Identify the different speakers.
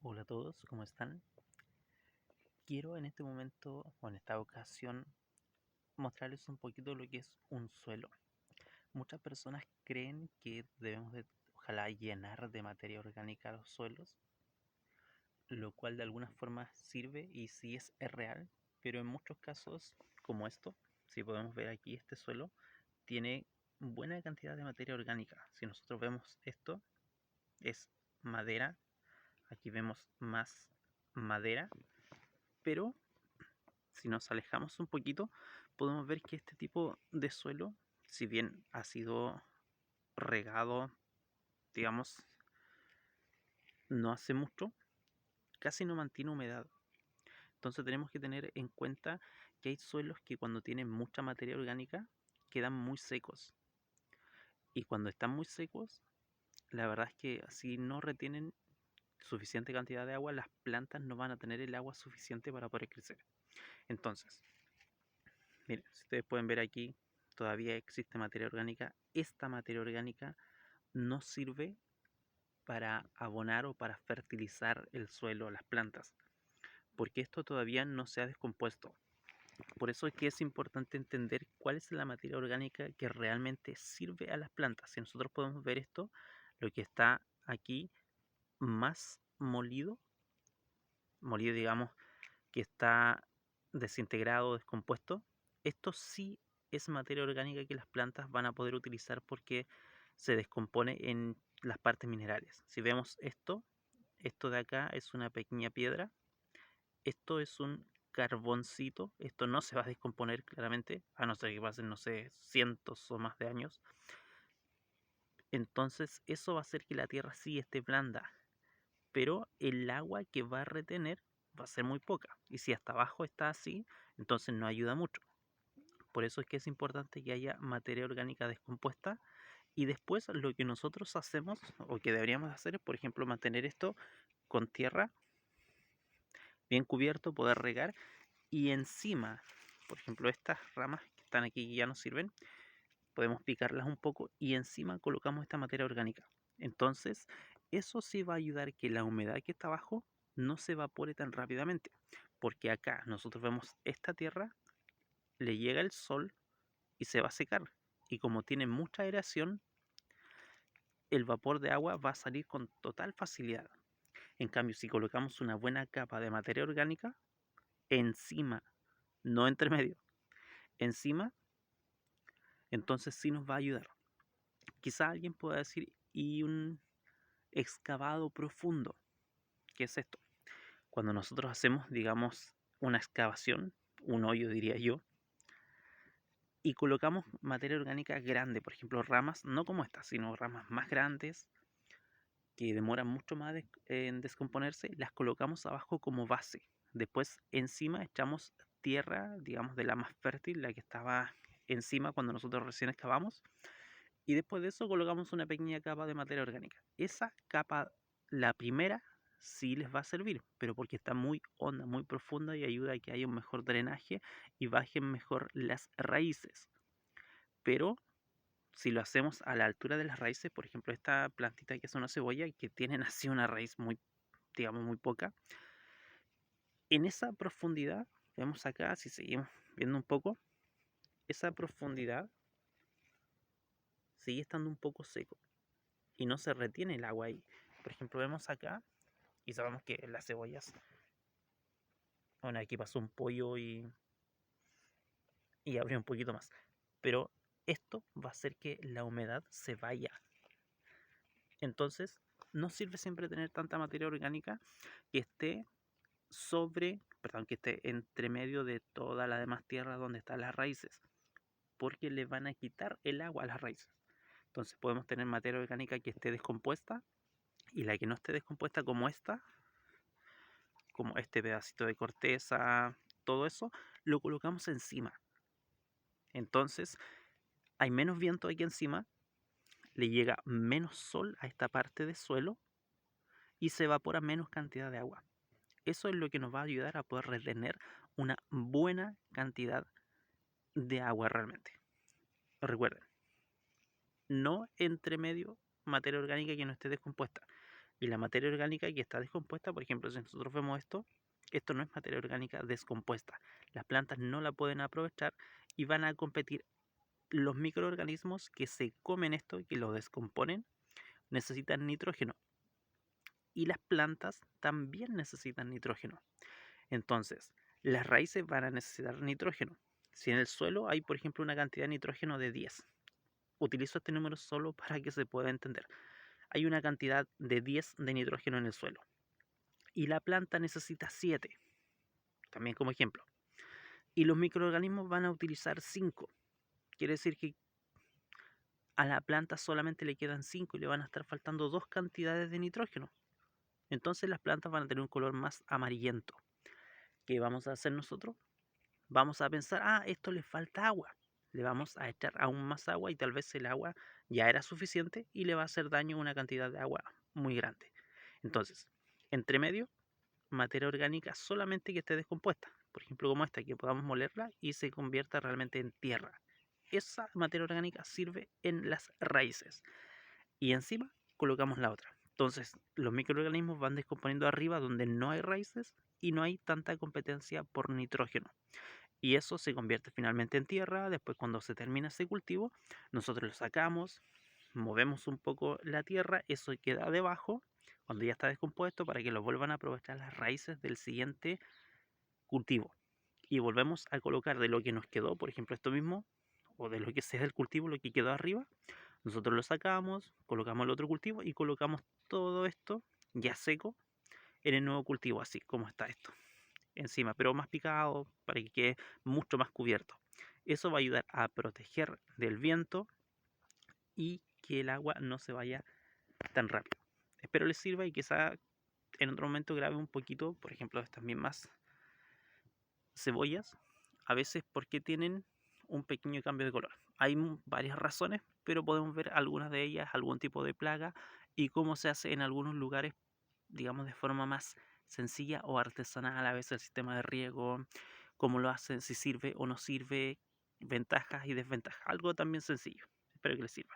Speaker 1: Hola a todos, ¿cómo están? Quiero en este momento o en esta ocasión mostrarles un poquito lo que es un suelo. Muchas personas creen que debemos de, ojalá, llenar de materia orgánica los suelos, lo cual de alguna forma sirve y sí es real, pero en muchos casos, como esto, si podemos ver aquí este suelo, tiene buena cantidad de materia orgánica. Si nosotros vemos esto, es madera, aquí vemos más madera, pero si nos alejamos un poquito, podemos ver que este tipo de suelo, si bien ha sido regado, digamos, no hace mucho, casi no mantiene humedad. Entonces tenemos que tener en cuenta que hay suelos que cuando tienen mucha materia orgánica quedan muy secos. Y cuando están muy secos, la verdad es que si no retienen suficiente cantidad de agua, las plantas no van a tener el agua suficiente para poder crecer. Entonces, miren, si ustedes pueden ver aquí, todavía existe materia orgánica. Esta materia orgánica no sirve para abonar o para fertilizar el suelo, las plantas, porque esto todavía no se ha descompuesto. Por eso es que es importante entender cuál es la materia orgánica que realmente sirve a las plantas. Si nosotros podemos ver esto, lo que está aquí más molido digamos, que está desintegrado, descompuesto, esto sí es materia orgánica que las plantas van a poder utilizar porque se descompone en las partes minerales. Si vemos esto de acá es una pequeña piedra, esto es un carboncito, esto no se va a descomponer claramente, a no ser que pasen, no sé, cientos o más de años. Entonces eso va a hacer que la tierra sí esté blanda, pero el agua que va a retener va a ser muy poca. Y si hasta abajo está así, entonces no ayuda mucho. Por eso es que es importante que haya materia orgánica descompuesta. Y después lo que nosotros hacemos, o que deberíamos hacer, es, por ejemplo, mantener esto con tierra bien cubierto, poder regar. Y encima, por ejemplo, estas ramas que están aquí ya no sirven, podemos picarlas un poco y encima colocamos esta materia orgánica. Entonces, eso sí va a ayudar que la humedad que está abajo no se evapore tan rápidamente. Porque acá nosotros vemos esta tierra, le llega el sol y se va a secar. Y como tiene mucha aireación, el vapor de agua va a salir con total facilidad. En cambio, si colocamos una buena capa de materia orgánica encima, no entre medio, encima, entonces sí nos va a ayudar. Quizá alguien pueda decir, ¿y un excavado profundo? ¿Qué es esto? Cuando nosotros hacemos, digamos, una excavación, un hoyo diría yo, y colocamos materia orgánica grande, por ejemplo, ramas, no como estas, sino ramas más grandes, que demoran mucho más en descomponerse, las colocamos abajo como base. Después encima echamos tierra, digamos, de la más fértil, la que estaba encima cuando nosotros recién excavamos, y después de eso colocamos una pequeña capa de materia orgánica. Esa capa, la primera, sí les va a servir, pero porque está muy honda, muy profunda y ayuda a que haya un mejor drenaje y bajen mejor las raíces. Pero si lo hacemos a la altura de las raíces, por ejemplo, esta plantita que es una cebolla que tienen así una raíz muy, digamos, muy poca, en esa profundidad, vemos acá, si seguimos viendo un poco, esa profundidad sigue estando un poco seco y no se retiene el agua ahí. Por ejemplo, vemos acá y sabemos que las cebollas, bueno, aquí pasó un pollo y abrió un poquito más, pero esto va a hacer que la humedad se vaya. Entonces, no sirve siempre tener tanta materia orgánica que esté que esté entre medio de toda la demás tierra donde están las raíces, porque le van a quitar el agua a las raíces. Entonces podemos tener materia orgánica que esté descompuesta y la que no esté descompuesta como esta, como este pedacito de corteza, todo eso, lo colocamos encima. Entonces hay menos viento aquí encima, le llega menos sol a esta parte del suelo y se evapora menos cantidad de agua. Eso es lo que nos va a ayudar a poder retener una buena cantidad de agua realmente. Recuerden, no entre medio materia orgánica que no esté descompuesta. Y la materia orgánica que está descompuesta, por ejemplo, si nosotros vemos esto no es materia orgánica descompuesta. Las plantas no la pueden aprovechar y van a competir. Los microorganismos que se comen esto y que lo descomponen necesitan nitrógeno. Y las plantas también necesitan nitrógeno. Entonces, las raíces van a necesitar nitrógeno. Si en el suelo hay, por ejemplo, una cantidad de nitrógeno de 10, utilizo este número solo para que se pueda entender. Hay una cantidad de 10 de nitrógeno en el suelo y la planta necesita 7, también como ejemplo. Y los microorganismos van a utilizar 5. Quiere decir que a la planta solamente le quedan 5 y le van a estar faltando 2 cantidades de nitrógeno. Entonces las plantas van a tener un color más amarillento. ¿Qué vamos a hacer nosotros? Vamos a pensar, esto le falta agua. Le vamos a echar aún más agua y tal vez el agua ya era suficiente y le va a hacer daño una cantidad de agua muy grande. Entonces, entre medio, materia orgánica solamente que esté descompuesta. Por ejemplo, como esta, que podamos molerla y se convierta realmente en tierra. Esa materia orgánica sirve en las raíces. Y encima colocamos la otra. Entonces, los microorganismos van descomponiendo arriba donde no hay raíces y no hay tanta competencia por nitrógeno. Y eso se convierte finalmente en tierra. Después, cuando se termina ese cultivo, nosotros lo sacamos, movemos un poco la tierra, eso queda debajo cuando ya está descompuesto para que lo vuelvan a aprovechar las raíces del siguiente cultivo. Y volvemos a colocar de lo que nos quedó, por ejemplo, esto mismo, o de lo que sea del cultivo, lo que quedó arriba, nosotros lo sacamos, colocamos el otro cultivo y colocamos todo esto ya seco en el nuevo cultivo, así como está esto encima, pero más picado para que quede mucho más cubierto. Eso va a ayudar a proteger del viento y que el agua no se vaya tan rápido. Espero les sirva y quizá en otro momento grabe un poquito, por ejemplo, estas mismas cebollas, a veces porque tienen un pequeño cambio de color. Hay varias razones, pero podemos ver algunas de ellas, algún tipo de plaga y cómo se hace en algunos lugares, digamos, de forma más sencilla o artesanal, a veces el sistema de riego, cómo lo hacen, si sirve o no sirve, ventajas y desventajas, algo también sencillo. Espero que les sirva.